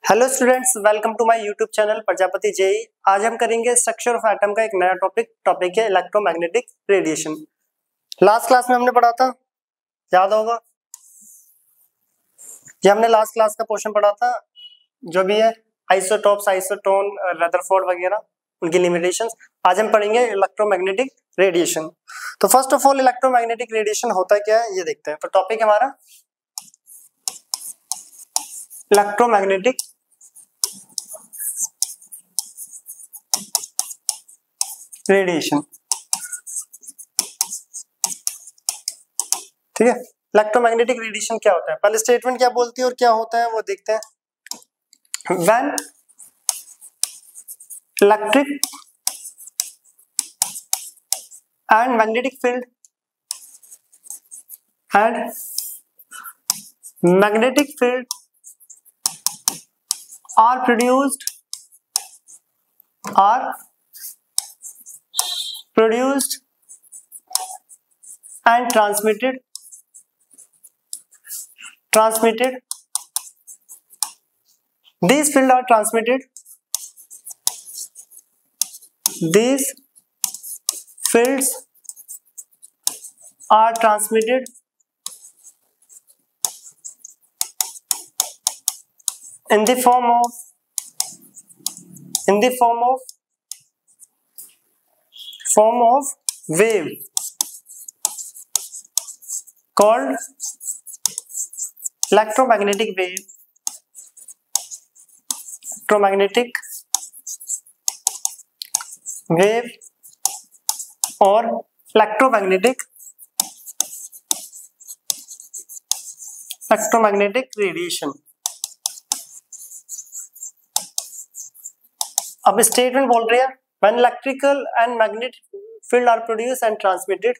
Hello students, welcome to my YouTube channel Prajapati JE. आज हम करेंगे स्ट्रक्चर ऑफ एटम का एक नया टॉपिक है इलेक्ट्रोमैग्नेटिक रेडिएशन। लास्ट क्लास में हमने पढ़ा था, याद होगा, ये हमने लास्ट क्लास का पोर्शन पढ़ा था जो भी है आइसोटोप्स, आइसोटोन, रदरफोर्ड वगैरह, उनकी लिमिटेशंस। आज हम पढ़ेंगे इलेक्ट्रोमैग्नेटिक रेडिएशन। तो first of all electromagnetic radiation होता क्या है ये देखते हैं। तो टॉपिक हमारा इलेक्ट्रोमैग्नेटिक रेडिएशन, ठीक है। इलेक्ट्रोमैग्नेटिक रेडिएशन क्या होता है, पहले स्टेटमेंट क्या बोलती है और क्या होता है वो देखते हैं। When electric and magnetic field are produced and transmitted these fields are transmitted in the form of wave called electromagnetic wave or electromagnetic radiation। अब स्टेटमेंट बोल रहे हैं when electrical and magnetic field are produced and transmitted,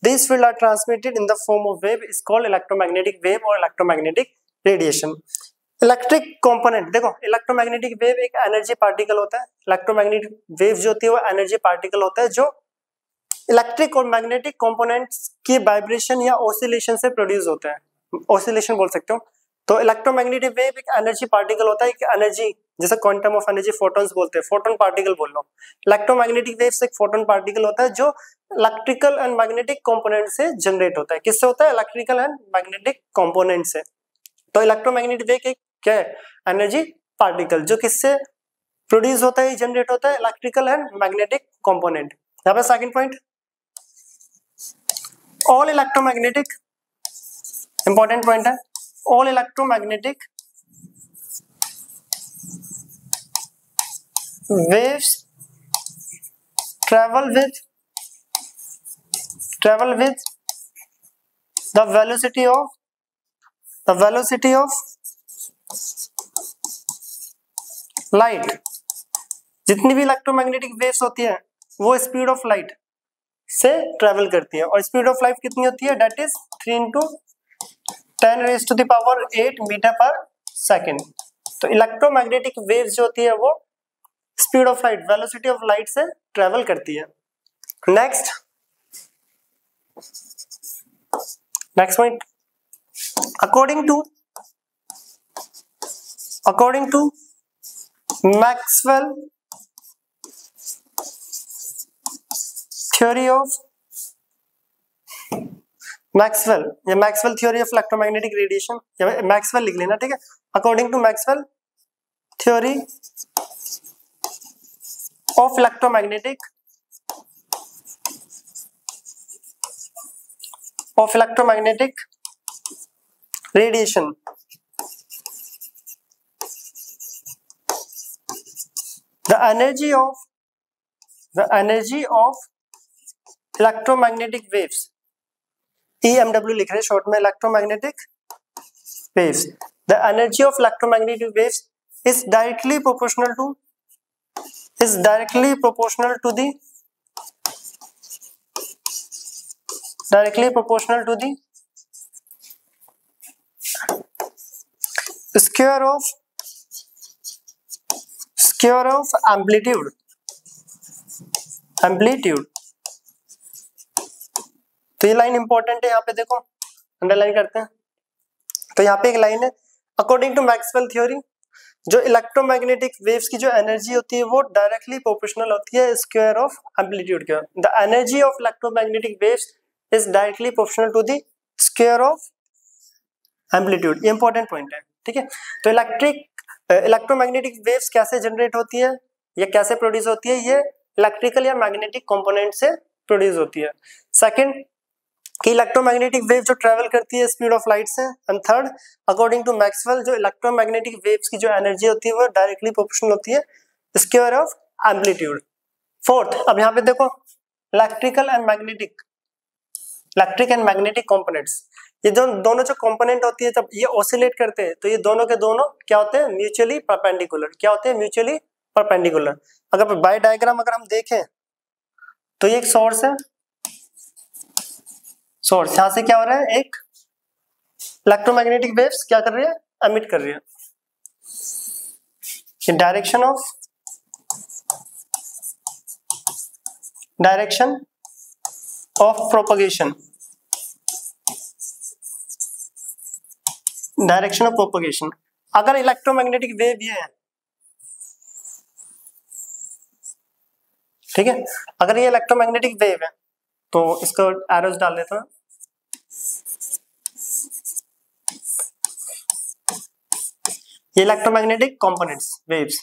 these fields are transmitted in the form of wave is called electromagnetic wave or electromagnetic radiation। Electric component देखो, electromagnetic wave एक energy particle होता है। Electromagnetic wave जो होती है वो energy particle होता है जो इलेक्ट्रिक और मैग्नेटिक कंपोनेंट्स की वाइब्रेशन या ऑसिलेशन से प्रोड्यूस होता है। ऑसिलेशन बोल सकते हो। तो इलेक्ट्रोमैग्नेटिक वेव एक एनर्जी पार्टिकल होता है, एक एनर्जी जैसे क्वांटम ऑफ एनर्जी फोटॉन्स बोलते हैं, फोटोन पार्टिकल बोल लो। इलेक्ट्रोमैग्नेटिक वेव एक फोटोन पार्टिकल होता है जो इलेक्ट्रिकल एंड मैग्नेटिक कंपोनेंट से जनरेट होता है। किससे होता है? इलेक्ट्रिकल एंड मैग्नेटिक कंपोनेंट से। तो इलेक्ट्रोमैग्नेटिक वेव एक क्या है? एनर्जी पार्टिकल जो किससे प्रोड्यूस होता है, जनरेट होता है, इलेक्ट्रिकल एंड मैग्नेटिक कंपोनेंट। यहाँ पे second point, all electromagnetic, important point है, all electromagnetic waves travel with the velocity of light। जितनी भी इलेक्ट्रोमैग्नेटिक वेव्स होती है वो स्पीड ऑफ लाइट से ट्रेवल करती है, और स्पीड ऑफ लाइट कितनी होती है? That is 3 × 10⁸ metre per second. तो इलेक्ट्रोमैग्नेटिक वेव्स जो होती है वो speed of light, velocity of light से ट्रेवल करती है। Next point, according to Maxwell theory of Maxwell theory of electromagnetic radiation, या मैक्सवेल लिख लेना, ठीक है। According to Maxwell theory of electromagnetic radiation, the energy of electromagnetic waves, EMW लिख रहे हैं शॉर्ट में, electromagnetic waves. The energy of electromagnetic waves is directly proportional to the square of amplitude। तो ये लाइन इंपॉर्टेंट है, यहाँ पे देखो अंडरलाइन करते हैं। तो यहाँ पे एक लाइन है, अकॉर्डिंग टू मैक्सवेल थ्योरी जो इलेक्ट्रोमैग्नेटिक वेव्स की जो एनर्जी होती है वो डायरेक्टली प्रोपोर्शनल होती है स्क्वायर ऑफ एम्पलीट्यूड के। The energy of electromagnetic waves is directly proportional to the square of amplitude. ये इंपॉर्टेंट पॉइंट है, ठीक है। तो इलेक्ट्रोमैग्नेटिक वेव्स कैसे जनरेट होती है या कैसे प्रोड्यूस होती है, ये इलेक्ट्रिकल या मैग्नेटिक कंपोनेंट से प्रोड्यूस होती है। सेकंड कि इलेक्ट्रोमैग्नेटिक वेव जो ट्रेवल करती है स्पीड ऑफ लाइट से। And third, according to Maxwell जो इलेक्ट्रोमैग्नेटिक वेव्स की जो एनर्जी होती है वो डायरेक्टली प्रोपोर्शनल होती है स्क्वायर ऑफ एम्पलीट्यूड। फोर्थ, अब यहाँ पे देखो इलेक्ट्रिक एंड मैग्नेटिक कंपोनेंट्स, ये जो दोनों जो कंपोनेंट होती है जब ये ऑसिलेट करते हैं तो ये दोनों के दोनों क्या होते हैं, म्यूचुअली परपेंडिकुलर। क्या होते हैं, म्यूचुअली परपेंडिकुलर। अगर बाय डायग्राम अगर हम देखें तो ये एक सोर्स है, सोर्स यहां से क्या हो रहा है, एक इलेक्ट्रोमैग्नेटिक वेव्स क्या कर रही है, एमिट कर रही है। Direction of propagation, direction of propagation. अगर इलेक्ट्रोमैग्नेटिक वेव ये है, ठीक है, अगर ये इलेक्ट्रोमैग्नेटिक वेव है तो इसको एरोस डाल देता हूं। ये इलेक्ट्रोमैग्नेटिक कंपोनेंट्स वेव्स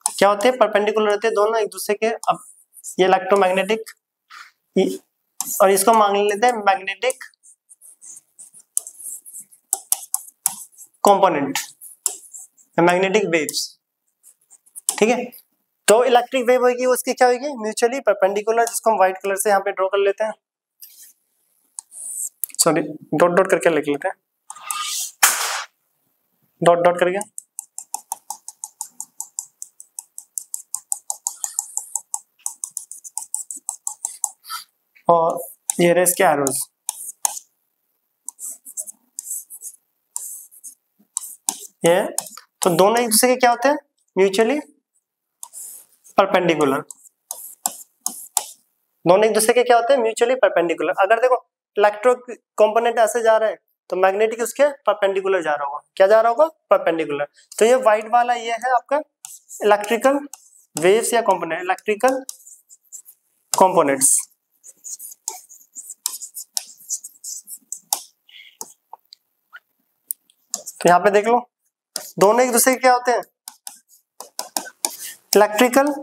क्या होते हैं, परपेंडिकुलर होते हैं दोनों एक दूसरे के। अब ये इलेक्ट्रोमैग्नेटिक और इसको मान लेते हैं मैग्नेटिक कंपोनेंट, मैग्नेटिक वेव्स, ठीक है। तो इलेक्ट्रिक वेव होगी उसकी क्या होगी, म्यूचुअली परपेंडिकुलर, जिसको हम व्हाइट कलर से यहाँ पे ड्रॉ कर लेते हैं, सॉरी डॉट डॉट करके लिख लेते हैं, डॉट डॉट करके। और ये रहे इसके एरोज, ये तो दोनों एक दूसरे के क्या होते हैं, म्यूचुअली परपेंडिकुलर। दोनों एक दूसरे के क्या होते हैं, म्यूचुअली परपेंडिकुलर। अगर देखो इलेक्ट्रो कंपोनेंट ऐसे जा रहे हैं तो मैग्नेटिक उसके परपेंडिकुलर जा रहा होगा, क्या जा रहा होगा, परपेंडिकुलर। तो ये व्हाइट वाला ये है आपका इलेक्ट्रिकल वेव्स या कंपोनेंट, इलेक्ट्रिकल कंपोनेंट्स। तो यहाँ पे देख लो दोनों एक दूसरे के क्या होते हैं, electrical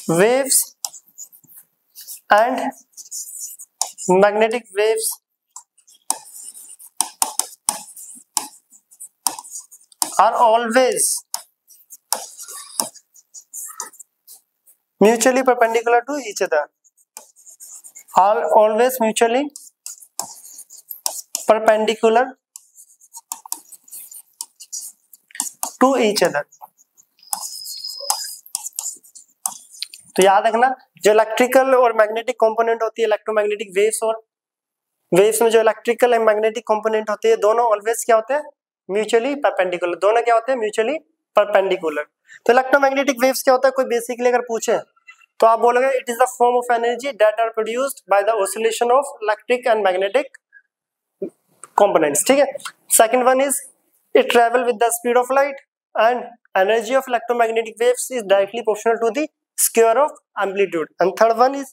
waves and magnetic waves are always mutually perpendicular to each other, are always mutually perpendicular to each other। तो याद रखना जो इलेक्ट्रिकल और मैग्नेटिक कंपोनेंट होती है, इलेक्ट्रोमैग्नेटिक वेव्स और वेव्स में जो इलेक्ट्रिकल एंड मैग्नेटिक कंपोनेंट होते हैं दोनों ऑलवेज क्या होते हैं, म्यूचुअली परपेंडिकुलर। दोनों क्या होते हैं, म्यूचुअली परपेंडिकुलर। तो इलेक्ट्रोमैग्नेटिक वेव्स क्या होता है, कोई बेसिकली अगर पूछे तो आप बोलोगे it is the form of energy that are produced by the oscillation of electric and magnetic components, ठीक है। Second one is it travel with the speed of light and energy of electromagnetic waves is directly proportional to the square of amplitude। And third one is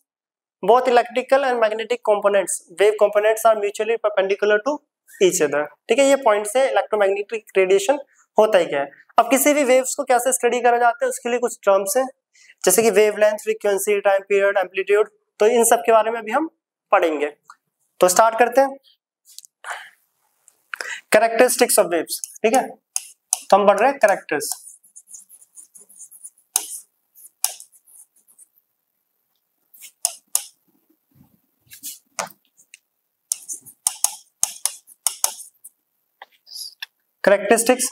both electrical and magnetic components, wave components are mutually perpendicular to each other, ठीक है। ये point से electromagnetic radiation होता ही क्या है। अब किसी भी वेव्स को कैसे स्टडी करा जाता है उसके लिए कुछ टर्म्स हैं, जैसे कि wavelength, frequency, time period, amplitude. तो इन सब के बारे में भी हम पढ़ेंगे। तो स्टार्ट करते हैं कैरेक्टरिस्टिक्स ऑफ वेव्स, ठीक है। तो हम पढ़ रहे हैं कैरेक्टर्स। Characteristics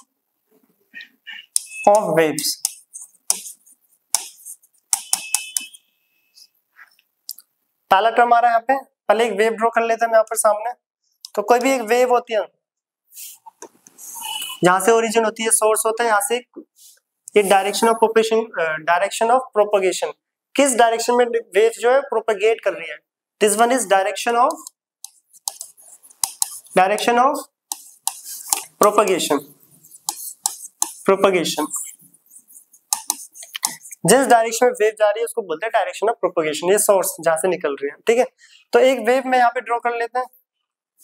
of waves। पहला टर्म आ रहा है यहाँ पे, पहले एक वेव ड्रॉ कर लेते हैं यहाँ पर सामने। तो कोई भी एक वेव होती है, यहाँ से ओरिजिन होती है, सोर्स होता है, यहाँ से ये डायरेक्शन ऑफ प्रोपगेशन, किस डायरेक्शन में वेव जो है प्रोपगेट कर रही है, this one is direction of direction of propagation, propagation जिस डायरेक्शन में वेव जा रही है उसको बोलते हैं डायरेक्शन ऑफ प्रोपगेशन, ये सोर्स जहां से निकल रही है, ठीक है। तो एक वेव में यहाँ पे ड्रॉ कर लेते हैं,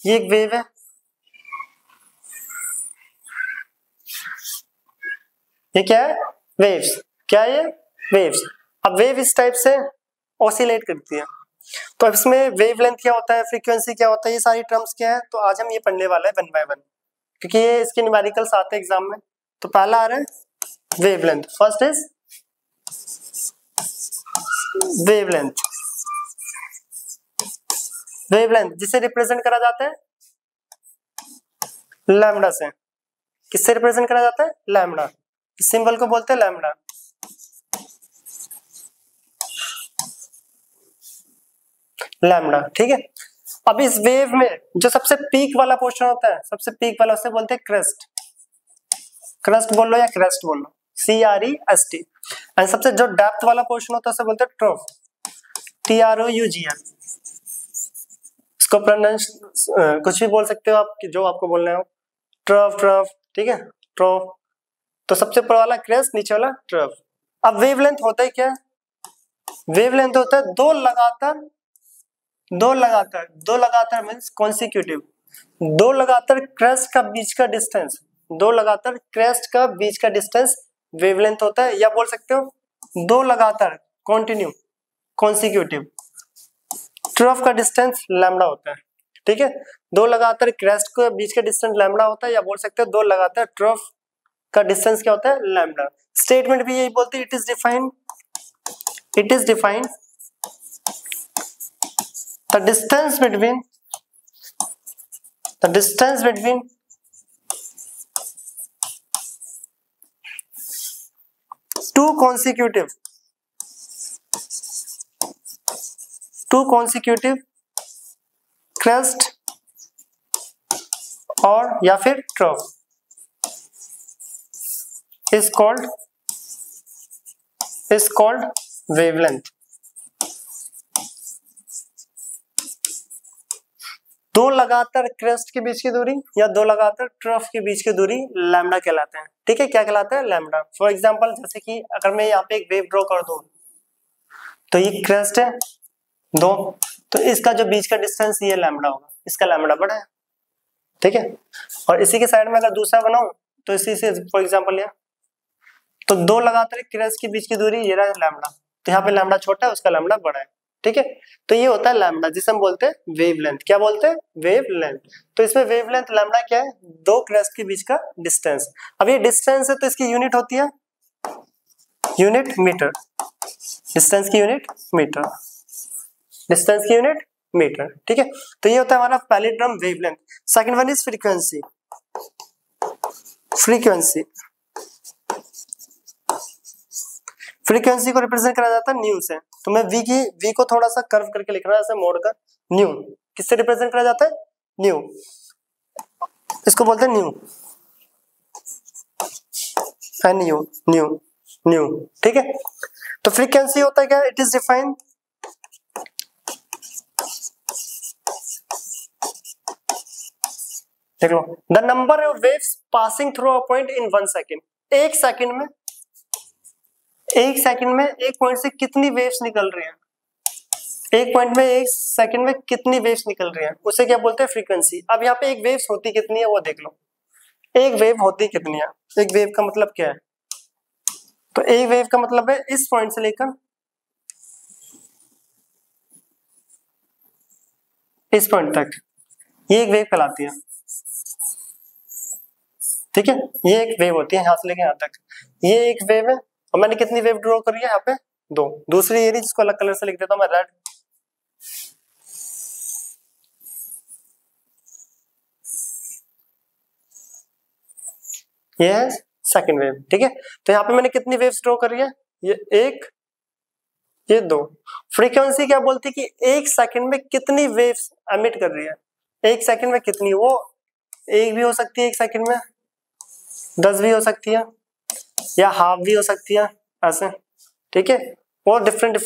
ये एक वेव है, ये क्या है, वेव्स, क्या है ये, वेव्स। अब वेव इस टाइप से ऑसिलेट करती है, तो अब इसमें वेवलेंथ क्या होता है, फ्रीक्वेंसी क्या होता है, ये सारी टर्म्स क्या है, तो आज हम ये पढ़ने वाला है वन बाय वन, क्योंकि ये इसके न्यूमेरिकल्स आते हैं एग्जाम में। तो पहला आ रहा है wavelength, first is wavelength, wavelength जिसे रिप्रेजेंट करा जाता है लैम्डा से, किससे रिप्रेजेंट करा जाता है, लैम्डा, इस सिंबल को बोलते हैं लैम्डा। लैम्डा, ठीक है। अब इस वेव में जो सबसे पीक वाला पोर्शन होता है, सबसे पीक वाला, उसे बोलते हैं क्रेस्ट, क्रेस्ट बोल लो या क्रेस्ट बोल लो, CREST। एंड सबसे जो डेप्थ वाला पोर्शन होता है उसे बोलते हैं ट्रोफ, TROUGF। इसको प्रोनाउंस कुछ भी बोल सकते हो आप, जो आपको बोलना हो, ट्रफ, ट्रफ, ठीक है, ट्रोफ। तो सबसे ऊपर वाला क्रेस्ट, नीचे वाला ट्रफ। अब वेवलेंथ होता है क्या, वेवलेंथ होता है दो लगातार मींस कॉन्सिक्यूटिव, दो लगातार क्रेस्ट का बीच का डिस्टेंस, दो लगातार क्रेस्ट का बीच का डिस्टेंस वेवलेंथ होता है, या बोल सकते हो दो लगातार कॉन्टिन्यू कॉन्सिक्यूटिव ट्रफ का डिस्टेंस लैम्डा होता है, ठीक है। दो लगातार क्रेस्ट के बीच का डिस्टेंस लैम्डा होता है, या बोल सकते हो दो लगातार ट्रफ का डिस्टेंस क्या होता है, लैम्डा। स्टेटमेंट भी यही बोलती है, it is defined the distance between two consecutive crest और या फिर trough is called wavelength। दो लगातार क्रेस्ट के बीच की दूरी या दो लगातार ट्रफ के बीच की दूरी लैम्डा कहलाते हैं, ठीक है। क्या कहलाता है, लैम्डा। फॉर एग्जांपल जैसे कि अगर मैं यहाँ पे एक वेव ड्रॉ कर दूं, तो ये क्रेस्ट है दो, तो इसका जो बीच का डिस्टेंस ये लैम्डा होगा, इसका लैम्डा बड़ा है, ठीक है। और इसी के साइड में अगर दूसरा बनाऊं तो इसी से फॉर एग्जांपल लिया, तो दो लगातार क्रेस्ट के बीच की दूरी ये रहा लैम्डा, तो यहाँ पे लैम्डा छोटा है, उसका लैम्डा बड़ा है, ठीक है। तो ये होता है लैम्डा, जिसे हम बोलते हैं वेवलेंथ। क्या बोलते हैं, वेवलेंथ। तो इसमें वेवलेंथ लैम्डा क्या है, दो क्रेस्ट के बीच का डिस्टेंस। अब ये डिस्टेंस है तो इसकी यूनिट होती है यूनिट मीटर, डिस्टेंस की यूनिट मीटर, डिस्टेंस की यूनिट मीटर, ठीक है। तो ये होता है हमारा पहली term wavelength. Second one is frequency, frequency, frequency को रिप्रेजेंट करा जाता है न्यू से। तो मैं वी को थोड़ा सा कर्व करके लिख रहा है, ऐसे मोड़ कर, न्यू किससे रिप्रेजेंट करा जाता है, न्यू, इसको बोलते हैं न्यू, न्यू न्यू न्यू, ठीक है। तो फ्रीक्वेंसी होता है क्या, इट इज डिफाइंड देख लो, the number of waves passing through a point in 1 second. एक सेकंड में एक पॉइंट से कितनी वेव्स निकल रही हैं, एक पॉइंट में एक सेकंड में कितनी वेव्स निकल रही हैं, उसे क्या बोलते हैं, फ्रीक्वेंसी। अब यहाँ पे एक वेव्स होती कितनी है वो देख लो, एक वेव होती कितनी है, एक वेव का मतलब क्या है, तो एक वेव का मतलब है इस पॉइंट से लेकर इस पॉइंट तक, ये एक वेव कहलाती है, ठीक है। ये एक वेव होती है यहां से लेकर यहां तक, ये एक वेव है। और मैंने कितनी वेव ड्रॉ करी है यहाँ पे, दो। दूसरी ये रही, जिसको अलग कलर से लिख देता हूं मैं, रेड। ये है सेकंड वेव, ठीक है। तो यहाँ पे मैंने कितनी वेव्स ड्रॉ करी है, ये एक, ये दो। फ्रीक्वेंसी क्या बोलती है कि एक सेकंड में कितनी वेव्स एमिट कर रही है, एक सेकंड में कितनी, वो एक भी हो सकती है एक सेकंड में, 10 भी हो सकती है, या हाफ भी हो सकती है, ऐसे, ठीक है। और different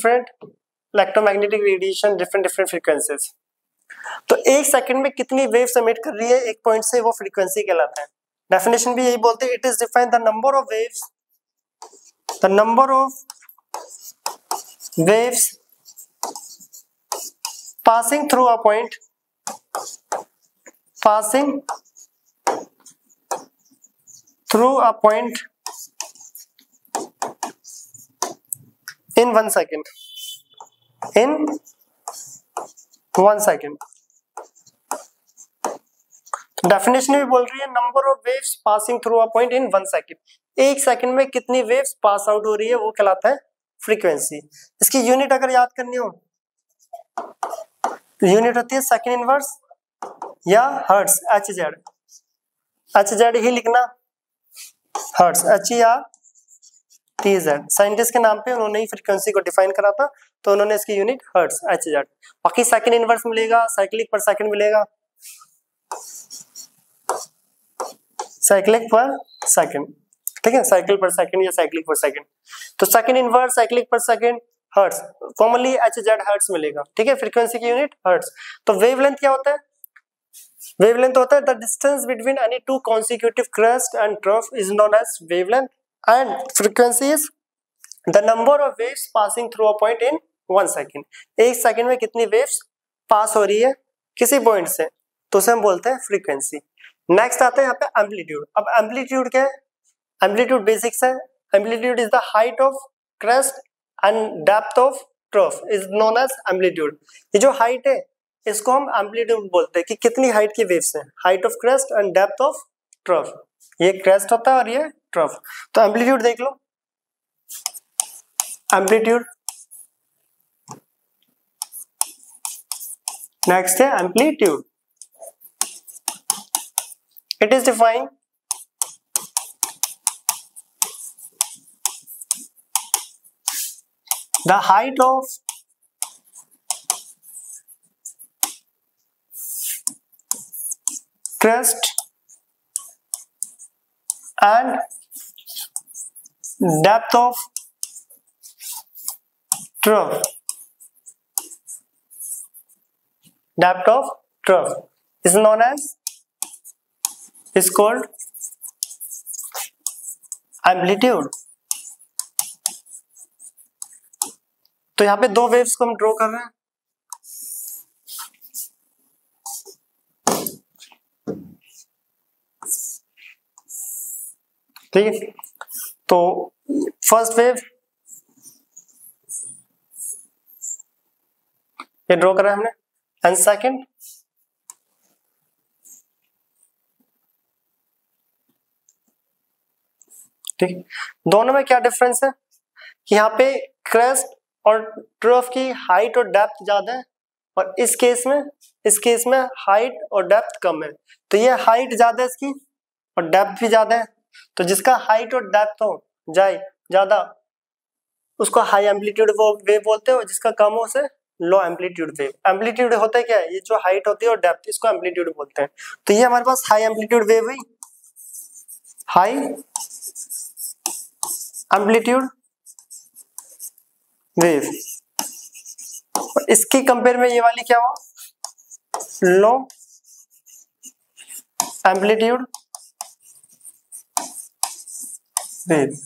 electromagnetic radiation, different frequencies, तो एक सेकंड में कितनी वेव्स एमिट कर रही है एक पॉइंट से, वो फ्रीक्वेंसी कहलाता है। डेफिनेशन भी यही बोलते हैं, it is defined the number of waves, the number of waves passing through a point, passing through a point in 1 second, in 1 second। Definition भी बोल रही है number of waves passing through a point in 1 second, एक second में कितनी waves pass out हो रही है वो कहलाता है फ्रीक्वेंसी। इसकी यूनिट अगर याद करनी हो तो यूनिट होती है सेकंड इनवर्स या हर्ट्ज, HZ, HZ ही लिखना, हर्ट्ज H या TZ। साइंटिस्ट के नाम पे उन्होंने ही फ्रीक्वेंसी को डिफाइन करा था, तो उन्होंने इसकी यूनिट हर्ट्ज HZ। बाकी सेकंड इनवर्स मिलेगा, साइक्लिक पर सेकंड मिलेगा, साइक्लिक पर सेकंड, ठीक है, साइकिल पर सेकंड या साइक्लिक पर सेकंड। तो सेकंड इनवर्स साइक्लिक पर second hertz, commonly HZ hertz मिलेगा, ठीक है, फ्रीक्वेंसी की यूनिट हर्ट्ज। तो वेवलेंथ क्या होता है? वेवलेंथ होता है the distance between any two consecutive crest and trough is known as wavelength, and frequency is the number of waves passing through a point in 1 second, एक second में कितनी waves पास हो रही है किसी पॉइंट से, तो उसे हम बोलते हैं फ्रीक्वेंसी। नेक्स्ट आता है यहाँ पे एम्पलीट्यूड। अब एम्पलीट्यूड क्या है? एम्पलीट्यूड बेसिक्स है, amplitude is the height of crest and depth of trough is known as amplitude. ये जो हाइट है इसको हम एम्पलीट्यूड बोलते हैं कि कितनी हाइट की वेव्स हैं, height of crest and depth of trough. ये क्रेस्ट होता है और ये ट्रफ। तो एम्पलीट्यूड देख लो, एम्पलीट्यूड। नेक्स्ट है amplitude, it is defined the height of crest and depth of trough, depth of trough is known as, is called amplitude. तो यहाँ पे दो वेव्स को हम ड्रॉ कर रहे हैं, ठीक है। तो फर्स्ट वेव ये ड्रॉ करा है हमने, एंड सेकंड ठीक। दोनों में क्या डिफरेंस है कि यहाँ पे क्रेस्ट और ट्रफ की हाइट और डेप्थ ज्यादा है, और इस केस में हाइट और डेप्थ कम है। तो ये हाइट ज्यादा है इसकी और डेप्थ भी ज्यादा है, तो जिसका हाइट और डेप्थ हो जाए ज्यादा उसको हाई एम्पलीट्यूड वेव बोलते हैं, और जिसका कम हो उसे लो एम्पलीट्यूड वेव। एम्पलीट्यूड होता है क्या है? ये जो हाइट होती है और डेप्थ, इसको एम्पलीट्यूड बोलते हैं। तो ये हमारे पास हाई एम्पलीट्यूड वेव हुई, हाई एम्पलीट्यूड वेव। इसके कंपेयर में ये वाली क्या हुआ? लो एम्पलीट्यूड वेव।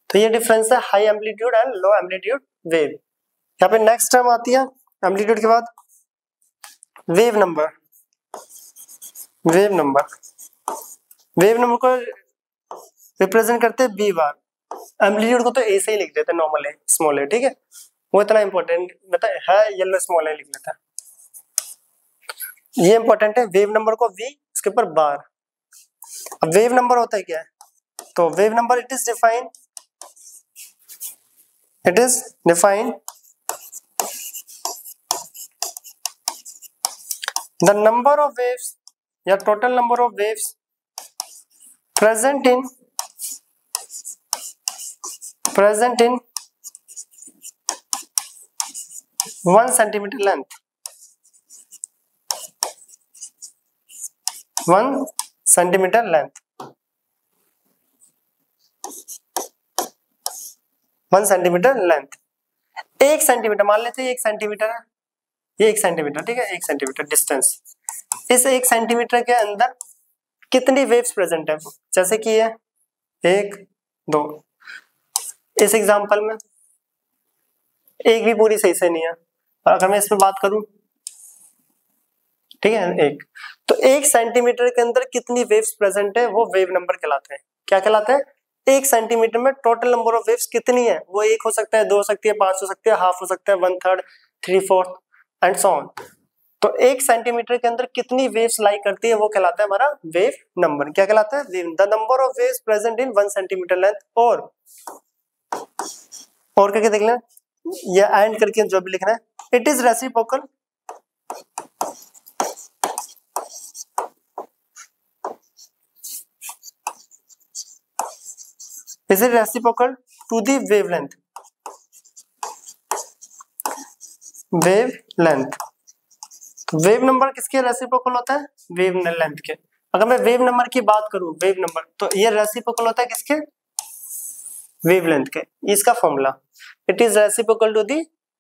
तो ये डिफरेंस है high amplitude and low amplitude wave. यहाँ पे नेक्स्ट टर्म आती है एम्पलीट्यूड के बाद वेव नंबर। वेव नंबर को रिप्रेजेंट करते हैं बी बार, एम्पलीट्यूड को तो ए से ही लिख देते हैं, नॉर्मल है, स्मॉल है, ठीक है, वो इतना इंपॉर्टेंट बता है, येलो स्मॉल है लिख लेता है, ये इंपॉर्टेंट है। वेव नंबर को वी, इसके ऊपर बार। अब वेव नंबर होता है क्या है? तो wave number it is defined the number of waves या total number of waves present in 1 centimeter length, 1 centimeter length, 1 centimeter length। 1 centimetre मान लेते हैं, 1 सेंटीमीटर है, ये 1 सेंटीमीटर, ठीक है, 1 सेंटीमीटर डिस्टेंस। इस 1 सेंटीमीटर के अंदर कितनी वेव्स प्रेजेंट है, जैसे कि ये 1 2, इस एग्जांपल में एक भी पूरी सही से नहीं है, और अगर मैं इसमें बात करूं, ठीक है, एक, तो 1 सेंटीमीटर के अंदर कितनी वेव्स प्रेजेंट है वो वेव नंबर कहलाते हैं। क्या कहलाते हैं? 1 सेंटीमीटर में टोटल नंबर ऑफ वेव्स कितनी है, वो 1 हो सकता है, 2 हो सकती है, 5 हो सकती है, हाफ हो सकता है, 1/3, 3/4 एंड सो ऑन। तो 1 सेंटीमीटर के अंदर कितनी वेव्स लाई करती है वो कहलाता है हमारा वेव नंबर। क्या कहलाता है? The number of waves present in 1 centimetre length. और करके देख लें, या एंड करके जो भी लिखना है, it is reciprocal is it reciprocal to the wavelength? wavelength, wave number किसके रेसिप्रोकल होता है? वेव लेंथ के। अगर मैं वेव नंबर की बात करूं, वेव नंबर, तो ये रेसिप्रोकल होता है किसके? वेवलेंथ के। इसका formula, it is reciprocal to the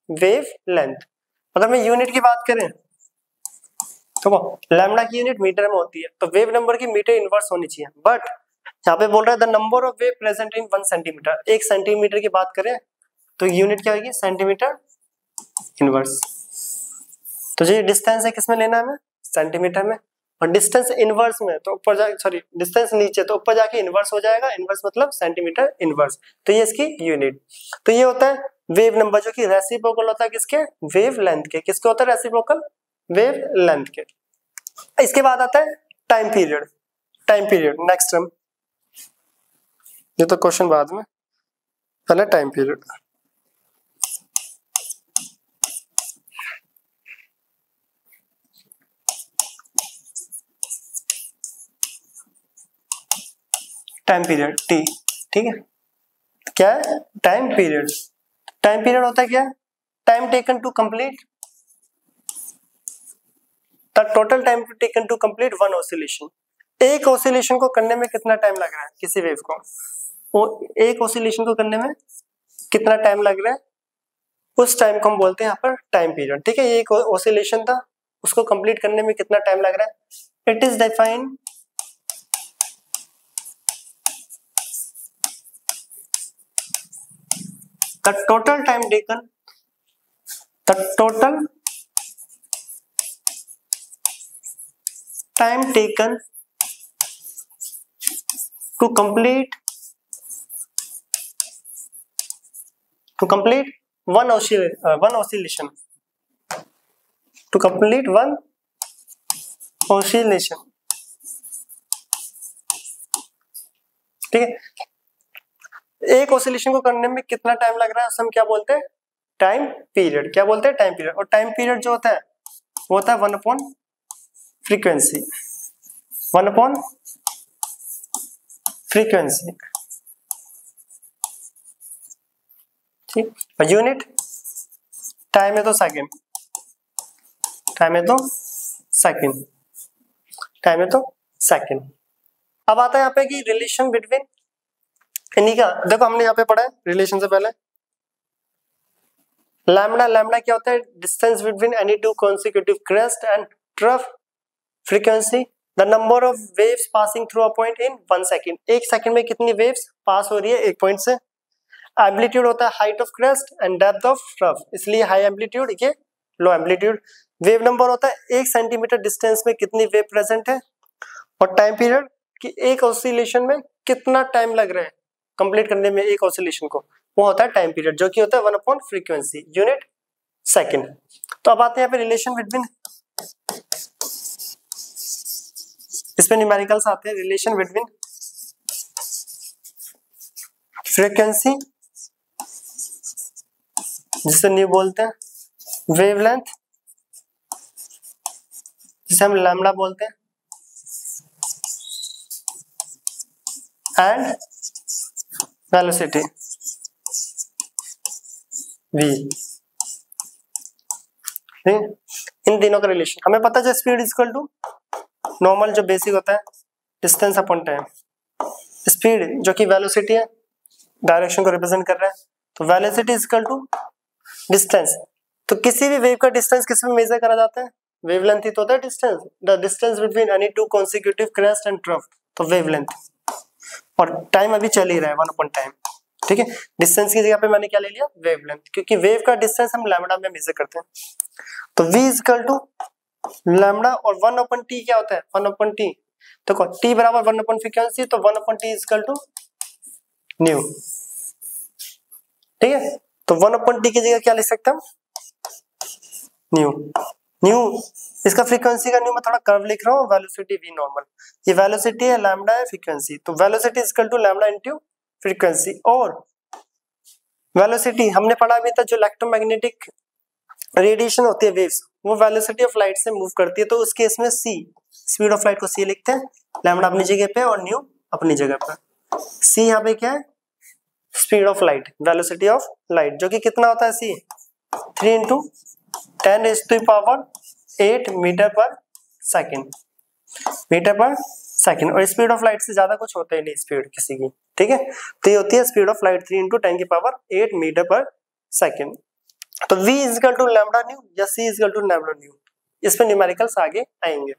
wavelength. अगर मैं यूनिट की बात करें तो लैम्डा की यूनिट मीटर में होती है, तो वेव नंबर की मीटर इनवर्स होनी चाहिए, बट यहाँ पे बोल रहा है the number of wave present in 1 centimetre. 1 centimetre की बात करें तो यूनिट क्या होगी? Centimetre inverse. तो ये डिस्टेंस है, किसमें लेना है हमें? सेंटीमीटर में। और डिस्टेंस इनवर्स में तो ऊपर जाके, सॉरी डिस्टेंस नीचे तो ऊपर जाके इनवर्स हो जाएगा, इनवर्स मतलब सेंटीमीटर इनवर्स, तो ये इसकी यूनिट। तो ये होता है वेव नंबर, जो कि रेसिप्रोकल होता है किसके? वेव लेंथ के। किसके होता है रेसिप्रोकल? वेव लेंथ के। इसके बाद आता है time period. Time period next term, ये तो क्वेश्चन बाद में, पहले time period. Time period T, ठीक है, क्या है? Time period. टाइम पीरियड होता है क्या? Time taken to complete the total time taken to complete one oscillation. एक ऑसिलेशन को करने में कितना टाइम लग रहा है किसी वेव को, वो एक ऑसिलेशन को करने में कितना टाइम लग रहा है, उस टाइम को हम बोलते हैं यहाँ पर टाइम पीरियड। ठीक है, ये एक ऑसिलेशन था, उसको कंप्लीट करने में कितना टाइम लग रहा है, it is defined the total time taken to complete one oscillation, to complete one oscillation। ठीक है, एक ऑसिलेशन को करने में कितना टाइम लग रहा है, हम क्या बोलते हैं? Time period. क्या बोलते हैं? Time period. और टाइम पीरियड जो होता है वो होता है 1 अपॉन फ्रीक्वेंसी। 1 अपॉन फ्रीक्वेंसी, ठीक। और यूनिट टाइम है तो सेकंड, टाइम है तो सेकंड, टाइम है तो सेकंड। अब आता है यहाँ पे कि रिलेशन बिटवीन इन्हीं का, देखो हमने यहाँ पे पढ़ा है रिलेशन से पहले लैम्डा। लैम्डा क्या होता है? Distance between any two consecutive crest and trough. Frequency the number of waves passing through a point in 1 second. 1 second में कितनी वेव्स पास हो रही है एक पॉइंट से। एम्पलीट्यूड होता है height of crest and depth of trough, इसलिए हाई एम्पलीट्यूड, ये लो एम्पलीट्यूड। वेव नंबर होता है 1 सेंटीमीटर डिस्टेंस में कितनी वेव प्रेजेंट है। और टाइम पीरियड कि एक ऑसिलेशन में कितना टाइम लग रहा है कंप्लीट करने में एक ऑसिलेशन को, वो होता है टाइम पीरियड, जो कि होता है 1 अपॉन फ्रीक्वेंसी, यूनिट सेकंड। तो अब आते हैं यहाँ पे रिलेशन बिटवीन, इसमें न्यूमेरिकल्स आते हैं। रिलेशन बिटवीन फ्रीक्वेंसी, जिसे न्यू बोलते हैं, वेवलेंथ जिसे हम लैम्डा बोलते हैं, एंड वेलोसिटी v। इन तीनों का रिलेशन हमें पता है, speed is equal to normal जो बेसिक होता है डिस्टेंस अपॉन टाइम। स्पीड जो कि वेलोसिटी है, डायरेक्शन को रिप्रेजेंट कर रहा है, तो velocity is equal to distance तो किसी भी वेव का डिस्टेंस किस में मेजर करा जाता है? वेवलेंथ ही तो होता है distance, the distance between any two consecutive crest and trough, तो वेवलेंथ। और टाइम अभी चल ही रहा है 1 अपॉन टाइम, ठीक है। डिस्टेंस की जगह पे मैंने क्या ले लिया? वेवलेंथ, क्योंकि वेव का डिस्टेंस हम लैम्डा में मेजर करते हैं। तो v इक्वल टू लैम्डा और 1 अपॉन टी क्या होता है? 1 अपॉन टी, देखो t बराबर 1 अपॉन फ्रीक्वेंसी, तो 1 upon T equal to nu, ठीक है। तो 1 अपॉन टी की जगह क्या लिख सकते हैं? न्यू। न्यू इसका फ्रीक्वेंसी का न्यू मैं थोड़ा कर्व लिख रहा हूँ, वेलोसिटी v नॉर्मल, ये वेलोसिटी है, लैम्डा है फ्रीक्वेंसी, तो velocity equal to lambda into frequency. और वेलोसिटी हमने पढ़ा भी था, जो इलेक्ट्रोमैग्नेटिक रेडिएशन होती है वेव्स, वो वेलोसिटी ऑफ लाइट से मूव करती है, तो उस केस में c, स्पीड ऑफ लाइट को c लिखते हैं, लैम्डा अपनी जगह पे और न्यू अपनी जगह पे। c यहाँ पे क्या है? Speed of light, velocity of light, जो कि कितना होता है c? 3 × 10⁸ metre per second, metre per second. और स्पीड ऑफ लाइट से ज्यादा कुछ होता ही नहीं स्पीड किसी की, ठीक है। तो ये होती है speed of light 3 × 10⁸ metre per second. तो v equal to lambda nu या c equal to lambda nu, इस पे न्यूमेरिकल्स आगे आएंगे।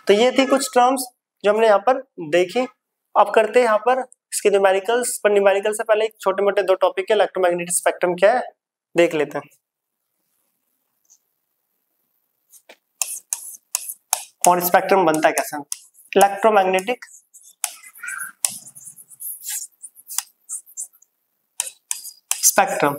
तो ये थी कुछ टर्म्स जो हमने यहाँ पर देखी। अब करते हैं यहाँ पर इसके न्यूमेरिकल्स, पर न्यूमेरिकल से पहले एक छोटे मोटे 2 टॉपिक है, इलेक्ट्रोमैग्नेटिक स्पेक्ट्रम क्या है देख लेते हैं, और स्पेक्ट्रम बनता है कैसे। Electromagnetic spectrum,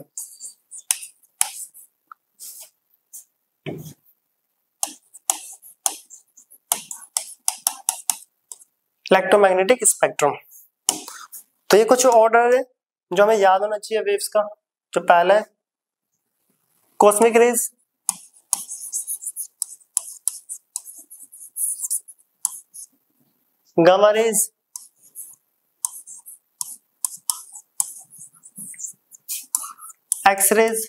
electromagnetic spectrum. तो ये कुछ ऑर्डर है जो हमें याद होना चाहिए वेव्स का। जो पहला है cosmic rays, gamma rays, X rays,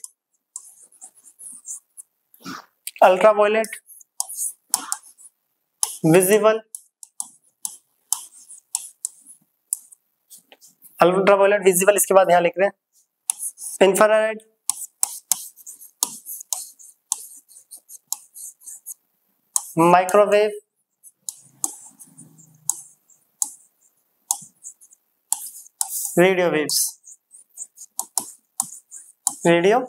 ultraviolet, visible, ultraviolet visible, इसके बाद यहां लिख रहे हैं infrared, microwave, radio waves, radio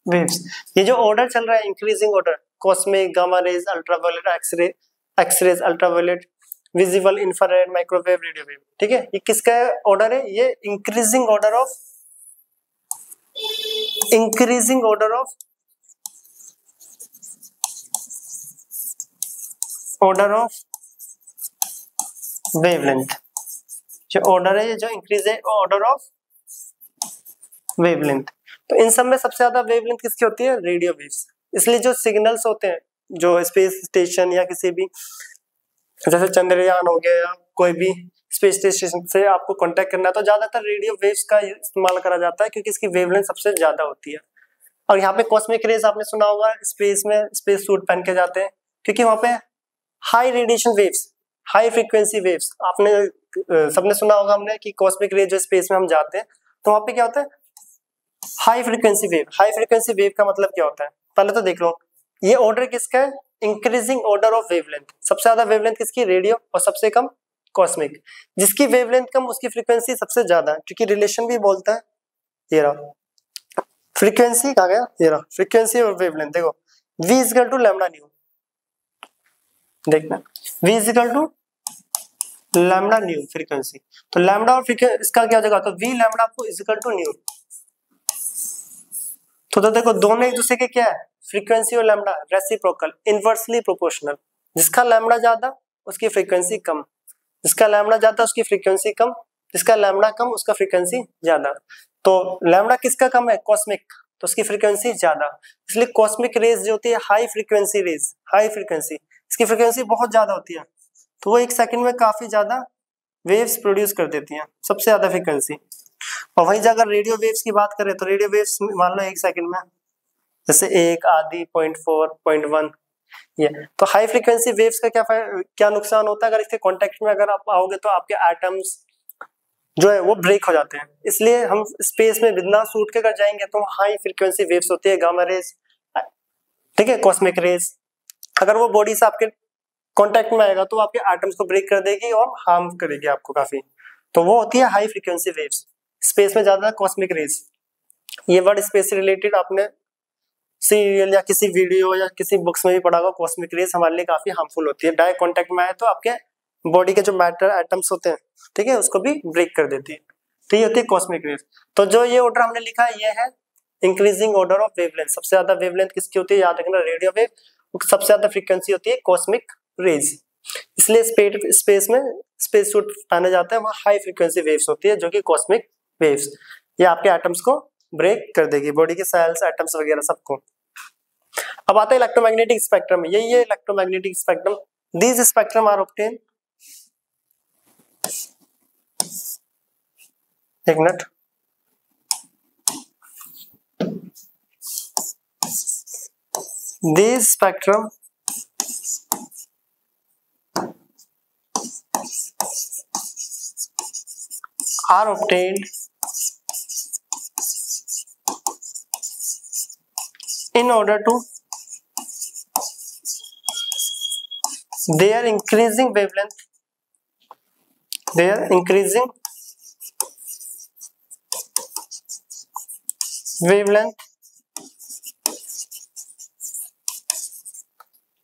waves. ये जो ऑर्डर चल रहा है increasing order, cosmic, gamma rays, ultraviolet, X rays, ultraviolet, visible, infrared, microwave, radio wave, ठीक है। ये किसका ऑर्डर है? ये इंक्रीजिंग ऑर्डर ऑफ वेवलेंथ। जो ऑर्डर है, ये जो इंक्रीज है ऑर्डर ऑफ वेवलेंथ। तो इन सब में सबसे ज्यादा वेवलेंथ किसकी होती है? Radio waves. इसलिए जो सिग्नल्स होते हैं, जो स्पेस स्टेशन या किसी भी जैसे चंद्रयान हो गया या कोई भी स्पेस स्टेशन से आपको कांटेक्ट करना है, तो ज्यादातर रेडियो वेव्स का इस्तेमाल करा जाता है, क्योंकि इसकी वेवलेंथ सबसे ज्यादा होती है। और यहाँ पे कॉस्मिक रेज आपने सुना होगा, स्पेस में स्पेस सूट पहन के जाते हैं, क्योंकि वहां पे high radiation waves, high frequency waves, आपने सबने सुना होगा हमने कि कॉस्मिक रेज जो स्पेस में हम जाते हैं, तो वहां पे क्या होता है? High frequency wave. High frequency wave का मतलब क्या होता है? पहले तो देख लो, ये ऑर्डर किसका है? Increasing order of wavelength. सबसे ज्यादा वेवलेंथ किसकी? रेडियो, और सबसे कम कॉस्मिक। जिसकी वेवलेंथ कम उसकी फ्रीक्वेंसी सबसे ज्यादा है, क्योंकि रिलेशन भी बोलता है। ये रहा फ्रीक्वेंसी, कहा गया? ये रहा फ्रीक्वेंसी और वेवलेंथ। देखो v equal to lambda nu, देखना v equal to lambda nu frequency. तो लैम्डा और फ्रीक्वेंसी इसका क्या जगह? तो v लैम्डा आपको इक्वल टू न्यू। तो देखो दोनों एक दूसरे के क्या है? फ्रीक्वेंसी और लैम्डा रेसिप्रोकल, इनवर्सली प्रोपोर्शनल। जिसका लैम्डा ज्यादा उसकी फ्रीक्वेंसी कम, जिसका लैम्डा ज्यादा उसकी फ्रीक्वेंसी कम, जिसका लैम्डा कम उसका फ्रीक्वेंसी ज्यादा। तो लैम्डा किसका कम है? कॉस्मिक, तो उसकी फ्रीक्वेंसी ज्यादा। इसलिए कॉस्मिक रेज जो होती है high frequency rays, high frequency, इसकी फ्रीक्वेंसी बहुत ज्यादा होती है, तो वो 1 सेकंड में काफी ज्यादा वेव्स प्रोड्यूस कर देती हैं, सबसे ज्यादा फ्रीक्वेंसी। और वहीं अगर रेडियो वेव्स की बात करें, तो रेडियो वेव्स मान लो 1 सेकंड में जैसे 1, आधी, 0.4, 0.1, ये। तो हाई फ्रीक्वेंसी वेव्स का क्या नुकसान होता है? अगर इसके कांटेक्ट में अगर आप आओगे तो आपके एटम्स जो है वो ब्रेक हो जाते हैं। इसलिए हम स्पेस में बिना सूट के अगर जाएंगे तो हाई फ्रीक्वेंसी वेव्स होती है, गामा रेज, ठीक है, कॉस्मिक रेज। अगर वो बॉडी से आपके कांटेक्ट में आएगा तो आपके एटम्स को ब्रेक कर देगी और हार्म करेगी आपको काफी, तो वो होती है हाई फ्रीक्वेंसी वेव्स। स्पेस में ज्यादा कॉस्मिक रेज, ये वर्ड स्पेस से रिलेटेड आपने सीरियल या किसी वीडियो या किसी बुक्स में भी पढ़ा होगा। कॉस्मिक रेज हमारे लिए काफी हार्मफुल होती है, डायरेक्ट कांटेक्ट में आए तो आपके बॉडी के जो मैटर एटम्स होते हैं, ठीक है, उसको भी ब्रेक कर देती है। तो ये होती है कॉस्मिक रेज। तो जो ये ऑर्डर हमने लिखा है ये है इंक्रीजिंग ऑर्डर ऑफ वेवलेंथ। सबसे ज्यादा वेवलेंथ किसकी होती है, याद रखना, रेडियो वेव। सबसे ज्यादा फ्रीक्वेंसी होती है कॉस्मिक रेज, इसलिए स्पेस में स्पेस सूट पहने जाते हैं, वहां हाई फ्रीक्वेंसी वेव्स होती है जो कि कॉस्मिक वेव्स। ये आपके एटम्स को ब्रेक कर देगी, बॉडी के सेल्स एटम्स वगैरह सबको। अब आता है इलेक्ट्रोमैग्नेटिक स्पेक्ट्रम। यही है electromagnetic spectrum. These spectrum are obtain, एक मिनट, these spectrum are obtained in order to their increasing wavelength,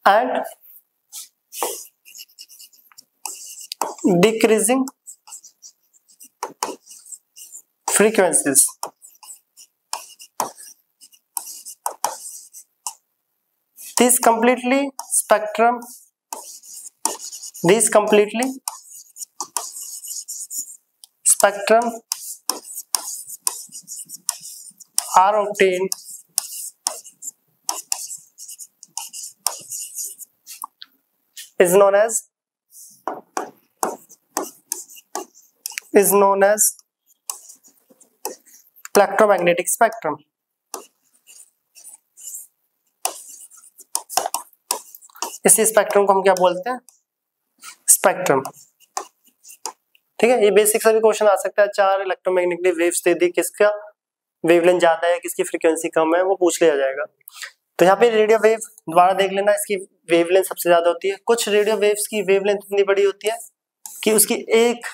and decreasing frequencies. These completely spectrum are obtained is known as electromagnetic spectrum. इसी spectrum को हम क्या बोलते हैं, स्पेक्ट्रम। ठीक है, ये बेसिक सभी क्वेश्चन आ सकता है। 4 इलेक्ट्रोमैग्नेटिक वेव्स दे दी, किसका वेवलेंथ ज्यादा है, किसकी फ्रीक्वेंसी कम है, वो पूछ लिया जाएगा। तो यहाँ पे रेडियो वेव दोबारा देख लेना, इसकी वेवलेंथ सबसे ज्यादा होती है। कुछ रेडियो वेव्स की वेवलेंथ इतनी बड़ी होती है कि उसकी एक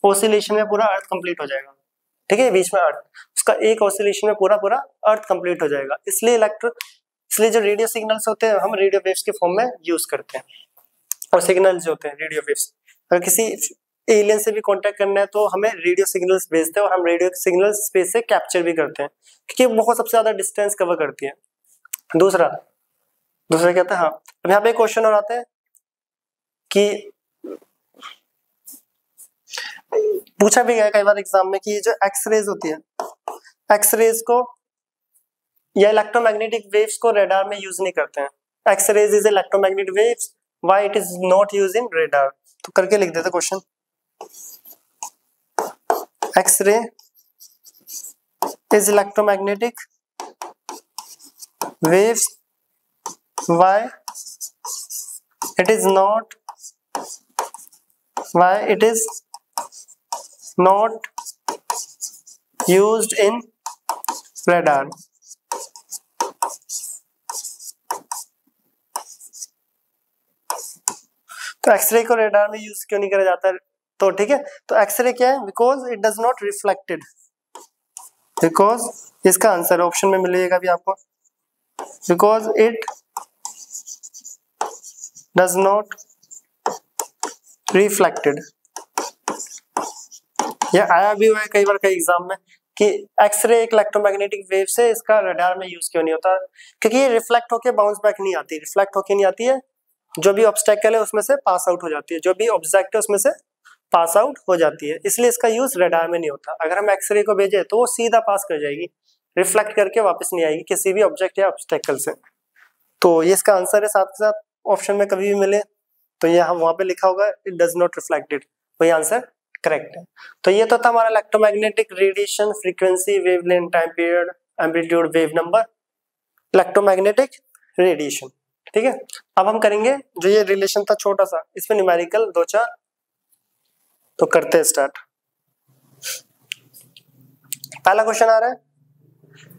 ऑसिलेशन में पूरा अर्थ कंप्लीट हो जाएगा। ठीक है, बीच में अर्थ, उसका एक ऑसिलेशन में पूरा अर्थ कंप्लीट हो जाएगा। इसलिए जो रेडियो सिग्नल्स होते हैं हम रेडियो वेव्स के फॉर्म में यूज करते हैं। और सिग्नल्स जो होते हैं रेडियो वेव्स, अगर किसी एलियन से भी कांटेक्ट करना है तो हमें रेडियो सिग्नल्स भेजते हैं और हम रेडियो सिग्नल्स स्पेस से कैप्चर भी करते हैं, क्योंकि बहुत सबसे ज्यादा डिस्टेंस कवर करती है। दूसरा कहते हैं, हाँ, अब यहाँ पे क्वेश्चन और आता है कि पूछा भी गया कई बार एग्जाम में कि ये जो एक्सरेज होती है, एक्सरेज को या इलेक्ट्रोमैग्नेटिक वेव्स को रेडार में यूज नहीं करते हैं। X-rays is electromagnetic waves, why it is not use in radar. तो करके लिख देते question, X-ray is electromagnetic waves, why it is not used in radar. तो एक्सरे को रेडार में यूज क्यों नहीं करा जाता? तो ठीक है, तो एक्सरे क्या है, because it does not reflected, because इसका आंसर ऑप्शन में मिलेगा भी आपको, because it does not reflected। यह आया भी हुआ है कई बार कई एग्जाम में कि एक्सरे एक इलेक्ट्रोमैग्नेटिक वेव से इसका रडार में यूज क्यों नहीं होता, क्योंकि ये रिफ्लेक्ट होके बाउंस बैक नहीं आती, रिफ्लेक्ट होके नहीं आती है, जो भी ऑब्स्टेकल है उसमें से पास आउट हो जाती है, जो भी ऑब्जेक्ट है उसमें से पास आउट हो जाती है, इसलिए इसका यूज रडार में नहीं होता। अगर हम एक्सरे को भेजे तो वो सीधा पास कर जाएगी, रिफ्लेक्ट करके वापस नहीं आएगी किसी भी ऑब्जेक्ट या ऑब्स्टेकल से। तो ये इसका आंसर है, साथ के साथ ऑप्शन में कभी भी मिले तो ये वहां पे लिखा होगा इट डज नॉट रिफ्लेक्टेड, वही आंसर करेक्ट है। तो ये तो था हमारा electromagnetic radiation, frequency, wavelength, time period, amplitude, wave number, electromagnetic radiation. ठीक है, अब हम करेंगे जो ये रिलेशन था छोटा सा, इसमें न्यूमेरिकल 2-4 तो करते हैं स्टार्ट। पहला क्वेश्चन आ रहा है,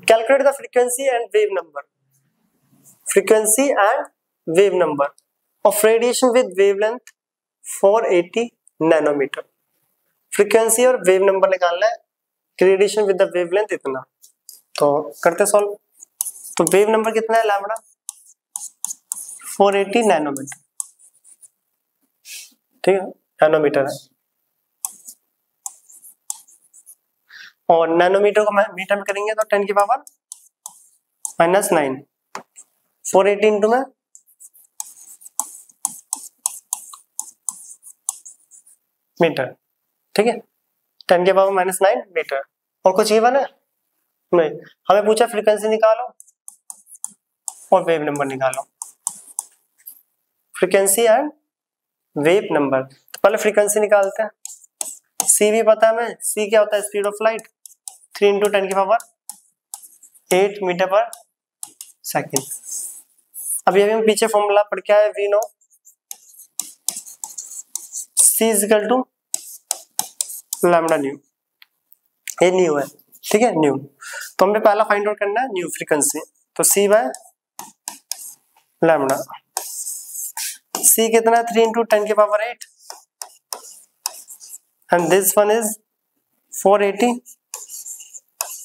calculate the frequency and wave number. frequency and wave number of radiation with wavelength 480 nanometer. Frequency और वेव नंबर निकालना है, रेडिएशन विद द वेवलेंथ इतना। तो करते सॉल्व। तो वेव नंबर कितना है लैम्बडा 480 नैनोमीटर, ठीक है, नैनोमीटर है। और नैनोमीटर को मीटर में करेंगे तो 10 की पावर -9, 480 इंटू में मीटर, ठीक है, 10 के पावर -9 मीटर। और कुछ इवन है नहीं, हमें पूछा फ्रीक्वेंसी निकालो और वेव नंबर निकालो, फ्रीक्वेंसी एंड वेव नंबर। तो पहले फ्रीक्वेंसी निकालते हैं। सी भी पता है हमें, सी क्या होता है, स्पीड ऑफ लाइट, 3 इंटू 10 की पावर 8 मीटर पर सेकेंड। अभी हम पीछे फॉर्मूला पढ़ के आए, we know C is equal to lambda nu, ये न्यू है, ठीक है, न्यू। तो हमें पहला फाइंड आउट करना है न्यू फ्रीक्वेंसी, तो सी बाय लैम्बडा। सी कितना है 3 इंटू 10 की power 8 and this one is 480